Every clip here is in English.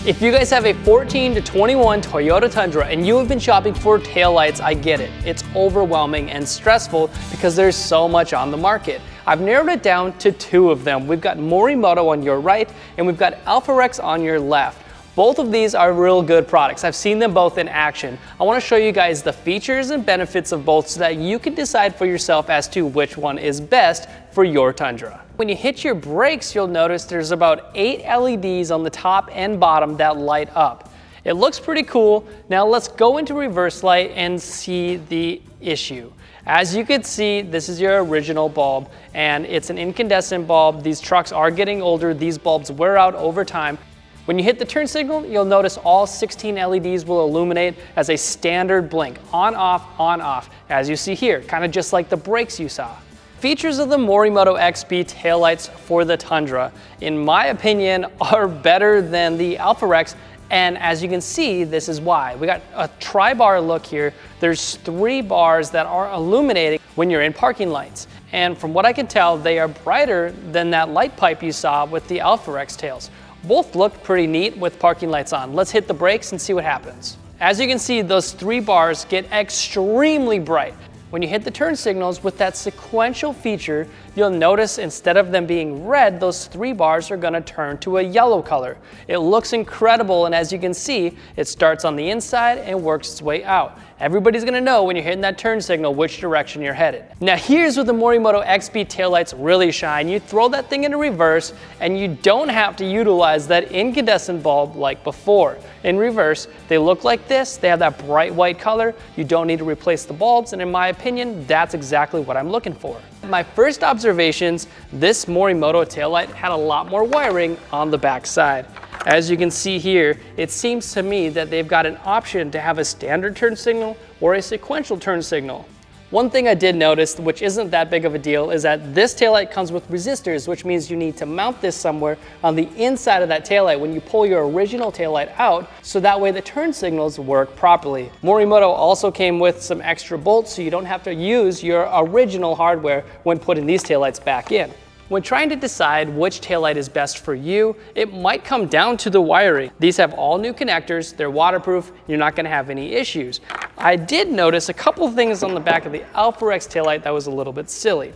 If you guys have a 14 to 21 Toyota Tundra and you have been shopping for taillights, I get it. It's overwhelming and stressful because there's so much on the market. I've narrowed it down to two of them. We've got Morimoto on your right and we've got AlphaRex on your left. Both of these are real good products. I've seen them both in action. I want to show you guys the features and benefits of both so that you can decide for yourself as to which one is best for your Tundra. When you hit your brakes, you'll notice there's about 8 LEDs on the top and bottom that light up. It looks pretty cool. Now let's go into reverse light and see the issue. As you can see, this is your original bulb and it's an incandescent bulb. These trucks are getting older. These bulbs wear out over time. When you hit the turn signal, you'll notice all 16 LEDs will illuminate as a standard blink, on, off, as you see here, kind of just like the brakes you saw. Features of the Morimoto XB taillights for the Tundra, in my opinion, are better than the AlphaRex, and as you can see, this is why. We got a tri-bar look here. There's 3 bars that are illuminating when you're in parking lights. And from what I can tell, they are brighter than that light pipe you saw with the AlphaRex tails. Both look pretty neat with parking lights on. Let's hit the brakes and see what happens. As you can see, those 3 bars get extremely bright. When you hit the turn signals with that sequential feature, you'll notice instead of them being red, those 3 bars are gonna turn to a yellow color. It looks incredible, and as you can see, it starts on the inside and works its way out. Everybody's gonna know when you're hitting that turn signal which direction you're headed. Now here's where the Morimoto XB taillights really shine. You throw that thing into reverse and you don't have to utilize that incandescent bulb like before. In reverse, they look like this. They have that bright white color. You don't need to replace the bulbs, and in my opinion, that's exactly what I'm looking for. My first observations, this Morimoto taillight had a lot more wiring on the back side. As you can see here, it seems to me that they've got an option to have a standard turn signal or a sequential turn signal. One thing I did notice, which isn't that big of a deal, is that this taillight comes with resistors, which means you need to mount this somewhere on the inside of that taillight when you pull your original taillight out, so that way the turn signals work properly. Morimoto also came with some extra bolts, so you don't have to use your original hardware when putting these taillights back in. When trying to decide which taillight is best for you, it might come down to the wiring. These have all new connectors, they're waterproof, you're not gonna have any issues. I did notice a couple things on the back of the AlphaRex taillight that was a little bit silly.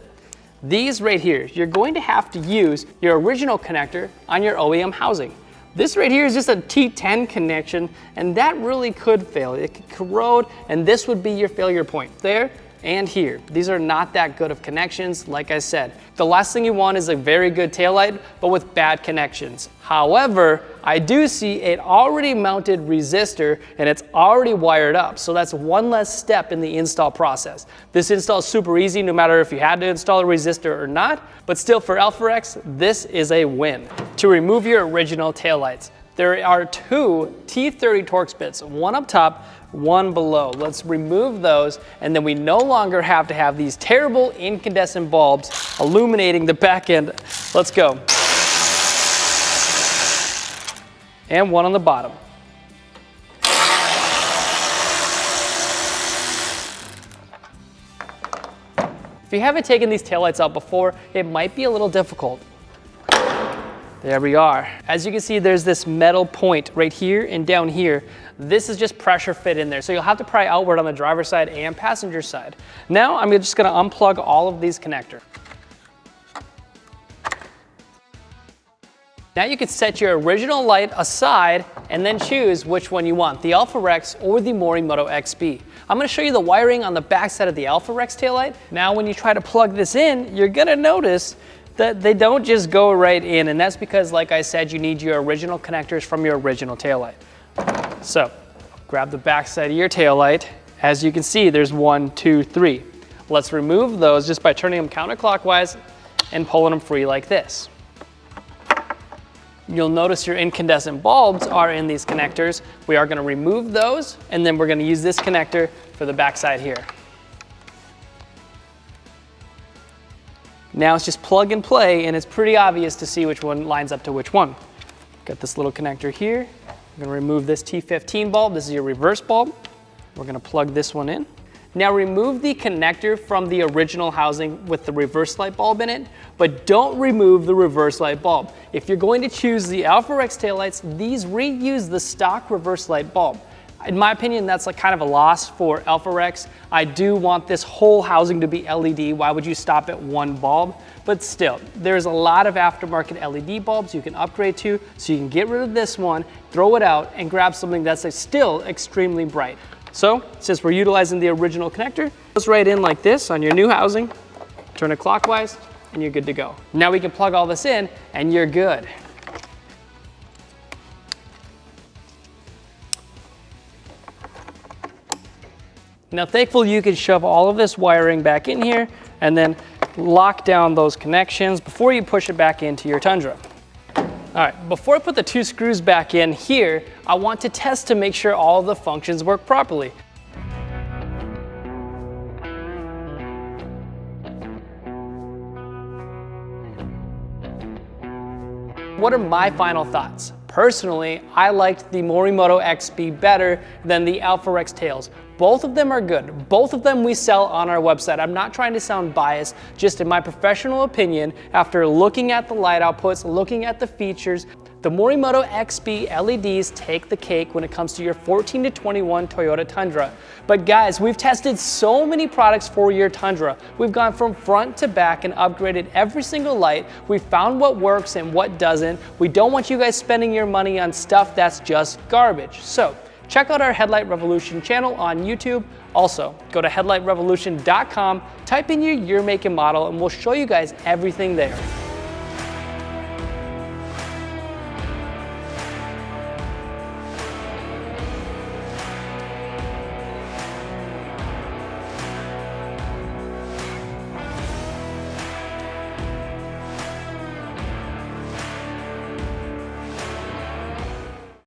These right here, you're going to have to use your original connector on your OEM housing. This right here is just a T10 connection, and that really could fail. It could corrode, and this would be your failure point there and here. These are not that good of connections, like I said. The last thing you want is a very good taillight, but with bad connections. However, I do see an already mounted resistor and it's already wired up, so that's one less step in the install process. This install is super easy no matter if you had to install a resistor or not, but still for AlphaRex, this is a win. To remove your original taillights, there are 2 T30 Torx bits, one up top, one below. Let's remove those, and then we no longer have to have these terrible incandescent bulbs illuminating the back end. Let's go. And one on the bottom. If you haven't taken these taillights out before, it might be a little difficult. There we are. As you can see, there's this metal point right here and down here. This is just pressure fit in there, so you'll have to pry outward on the driver's side and passenger side. Now I'm just gonna unplug all of these connectors. Now you can set your original light aside and then choose which one you want, the AlphaRex or the Morimoto XB. I'm gonna show you the wiring on the back side of the AlphaRex taillight. Now when you try to plug this in, you're gonna notice that they don't just go right in, and that's because, like I said, you need your original connectors from your original taillight. So, grab the back side of your taillight. As you can see, there's 1, 2, 3. Let's remove those just by turning them counterclockwise and pulling them free like this. You'll notice your incandescent bulbs are in these connectors. We are gonna remove those, and then we're gonna use this connector for the back side here. Now it's just plug and play, and it's pretty obvious to see which one lines up to which one. Got this little connector here. I'm gonna remove this T15 bulb. This is your reverse bulb. We're gonna plug this one in. Now remove the connector from the original housing with the reverse light bulb in it, but don't remove the reverse light bulb. If you're going to choose the AlphaRex taillights, these reuse the stock reverse light bulb. In my opinion, that's like kind of a loss for AlphaRex. I do want this whole housing to be LED. Why would you stop at one bulb? But still, there's a lot of aftermarket LED bulbs you can upgrade to, so you can get rid of this one, throw it out, and grab something that's still extremely bright. So, since we're utilizing the original connector, it goes right in like this on your new housing, turn it clockwise, and you're good to go. Now we can plug all this in, and you're good. Now thankfully you can shove all of this wiring back in here and then lock down those connections before you push it back into your Tundra. All right, before I put the 2 screws back in here, I want to test to make sure all of the functions work properly. What are my final thoughts? Personally, I liked the Morimoto XB better than the AlphaRex tails. Both of them are good. Both of them we sell on our website. I'm not trying to sound biased, just in my professional opinion, after looking at the light outputs, looking at the features, the Morimoto XB LEDs take the cake when it comes to your 14 to 21 Toyota Tundra. But guys, we've tested so many products for your Tundra. We've gone from front to back and upgraded every single light. We've found what works and what doesn't. We don't want you guys spending your money on stuff that's just garbage. So check out our Headlight Revolution channel on YouTube. Also, go to headlightrevolution.com, type in your year, make, and model, and we'll show you guys everything there.